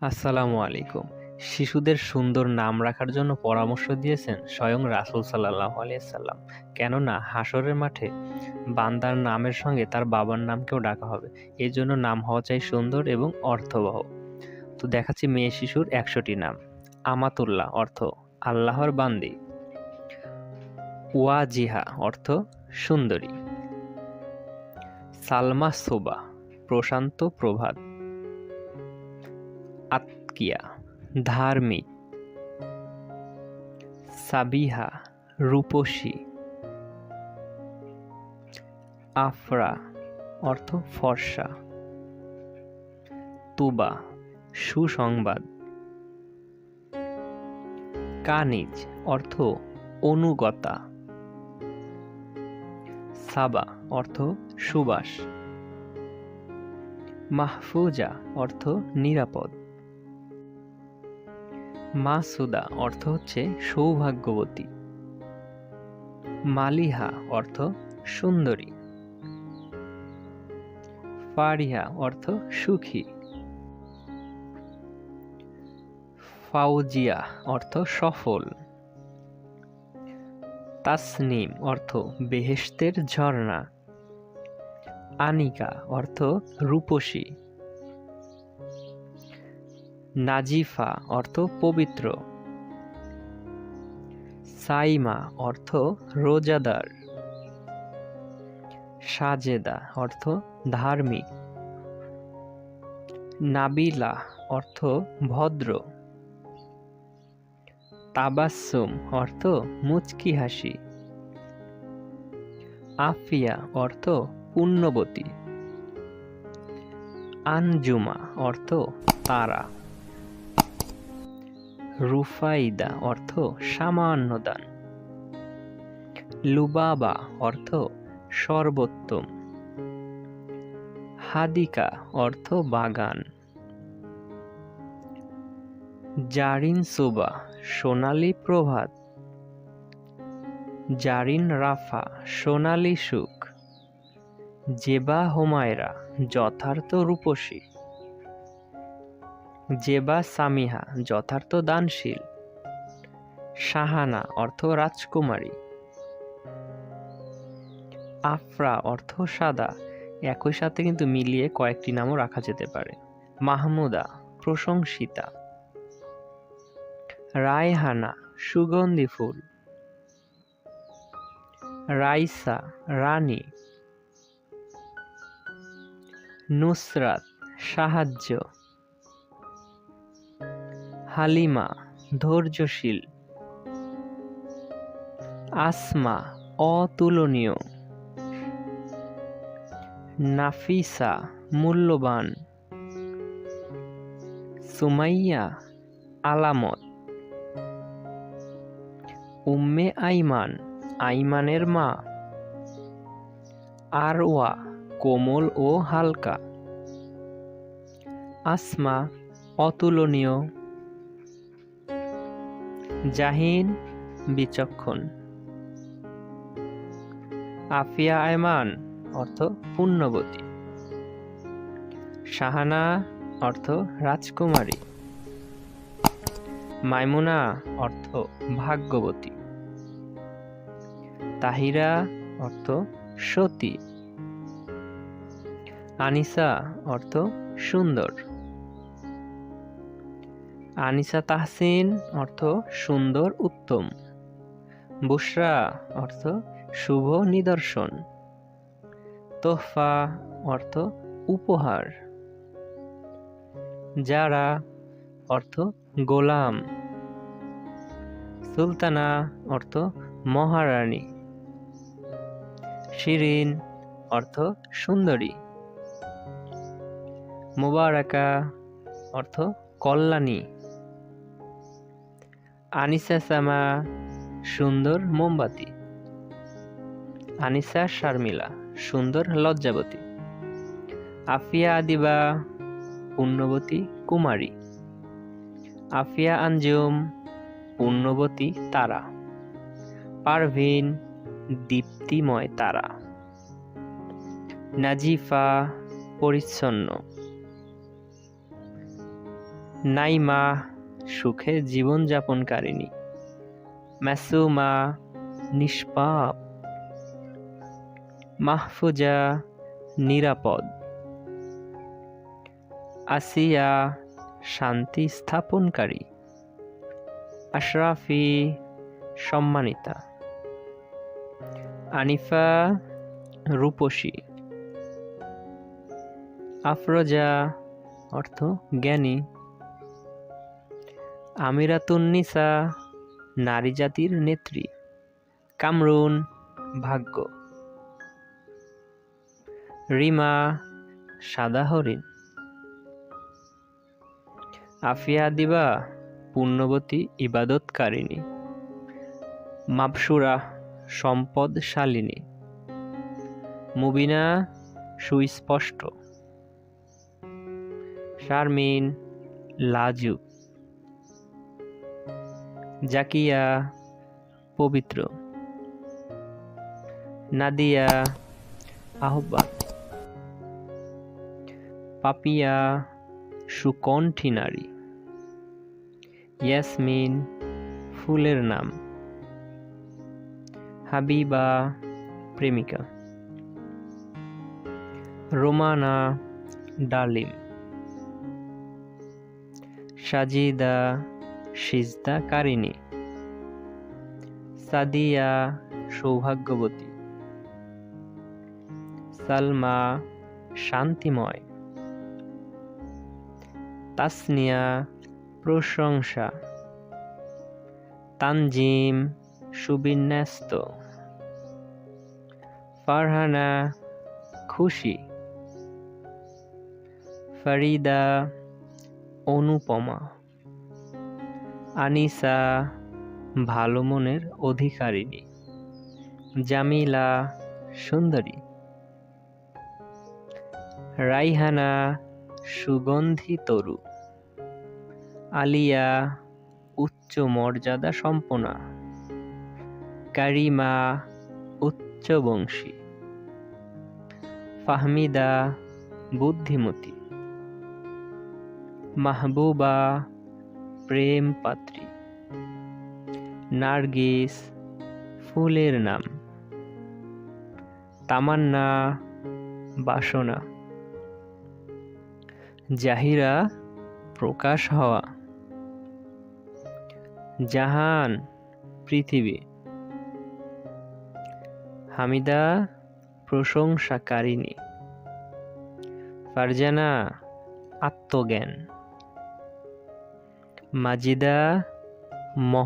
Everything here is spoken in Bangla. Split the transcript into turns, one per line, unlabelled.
আসসালামু আলাইকুম। শিশুদের সুন্দর নাম রাখার জন্য পরামর্শ দিয়েছেন স্বয়ং রাসূল সাল্লাল্লাহু আলাইহি সাল্লাম। কেননা হাসরের মাঠে বান্দার নামের সঙ্গে তার বাবার নামকেও ডাকা হবে। এজন্য নাম হওয়া চাই সুন্দর এবং অর্থবহ। তো দেখাচ্ছি মেয়ে শিশুর ১০০টি নাম। আমাতুল্লাহ অর্থ আল্লাহর বান্দী। ওয়াজিহা অর্থ সুন্দরী। সালমা সোবা প্রশান্ত প্রভাত। আতকিয়া ধার্মিক। সাবিহা রূপসী। আফরা অর্থ ফর্সা। তুবা সুসংবাদ। কানিজ অর্থ অনুগতা। সাবা অর্থ সুবাস। মাহফুজা অর্থ নিরাপদ। মাসুদা অর্থ হচ্ছে সৌভাগ্যবতী। মালিহা অর্থ সুন্দরী। ফারিহা অর্থ সুখী। ফাউজিয়া অর্থ সফল। তাসনিম অর্থ বেহেশতের ঝর্ণা। আনিকা অর্থ রূপসী। নাজিফা অর্থ পবিত্র। সাইমা অর্থ রোজাদার। সাজেদা অর্থ ধার্মিক। নাবিলা অর্থ ভদ্র। তাবাসসুম অর্থ মুচকি হাসি। আফিয়া অর্থ পুণ্যবতী। আনজুমা অর্থ তারা। রুফাইদা অর্থ সামান্য দান। লুবাবা অর্থ সর্বোত্তম। হাদিকা অর্থ বাগান। জারিন সুবা সোনালী প্রভাত। জারিন রাফা সোনালী সুখ। জেবা হোমায়রা যথার্থ রূপসী। জেবা সামিহা যথার্থ দানশীল। শাহানা অর্থ রাজকুমারী। আফরা অর্থ সাদা। একই সাথে কিন্তু মিলিয়ে কয়েকটি নামও রাখা যেতে পারে। মাহমুদা প্রশংসিতা। রায়হানা সুগন্ধি ফুল। রাইসা রানী। নুসরাত সাহায্য। হালিমা ধৈর্যশীল। আসমা অতুলনীয়। নাফিসা মূল্যবান। সুমাইয়া আলামত। উম্মে আইমান আইমানের মা। আরওয়া কোমল ও হালকা। আসমা অতুলনীয়। জাহিন বিচক্ষণ। আফিয়া আয়মান অর্থ পুণ্যবতী। শাহানা অর্থ রাজকুমারী। মাইমুনা অর্থ ভাগ্যবতী। তাহিরা অর্থ সতী। আনিসা অর্থ সুন্দর। আনিসা তাহসিন অর্থ সুন্দর উত্তম। বুশরা অর্থ শুভ নিদর্শন। তোহফা অর্থ উপহার। যারা অর্থ গোলাম। সুলতানা অর্থ মহারানী। শিরিন অর্থ সুন্দরী। মুবারাকা অর্থ কল্যাণী। আনিসা সামা সুন্দর মোমবাতি। আনিসা শারমিলা সুন্দর লজ্জাবতী। আফিয়া আদিবা পুণ্যবতী কুমারী। আফিয়া আঞ্জুম পুণ্যবতী তারা। পারভিন দীপ্তিময় তারা। নাজিফা পরিচ্ছন্ন। নাইমা সুখে জীবনযাপনকারিণী, মাসুমা নিষ্পাপ, মাহফুজা নিরাপদ, আসিয়া শান্তি স্থাপনকারী, আশরাফি সম্মানিতা, আনিফা রূপসী, আফরোজা অর্থ জ্ঞানী, আমিরাতুন্নিসা নারী জাতির নেত্রী, কামরুন ভাগ্য, রিমা সাদা হরিণ, আফিয়া দিবা পুণ্যবতী ইবাদতকারিণী, মাবসুরা সম্পদশালিনী, মুবিনা সুস্পষ্ট, শারমিন লাজুক, জাকিয়া পবিত্র, নাদিয়া আহ্বান, পাপিয়া সুকণ্ঠী নারী, ইয়াসমিন ফুলের নাম, হাবিবা প্রেমিকা, রোমানা ডালিম, সাজিদা সিজদাকারিণী, সাদিয়া সৌভাগ্যবতী, সালমা শান্তিময়, তাসনিয়া প্রশংসা, তানজিম সুবিন্যস্ত, ফারহানা খুশি, ফরিদা অনুপমা, আনিসা ভালো মনের অধিকারিণী, জামিলা সুন্দরী, রাইহানা সুগন্ধি তরু, আলিয়া উচ্চ মর্যাদা সম্পন্না, কারিমা উচ্চবংশী, ফাহমিদা বুদ্ধিমতী, মাহবুবা প্রেম পাত্রী, নার্গিস ফুলের নাম, তামান্না বাসনা, জাহিরা প্রকাশ হওয়া, জাহান পৃথিবী, হামিদা প্রশংসাকারিণী, ফারজানা আত্মজ্ঞান, মাজিদা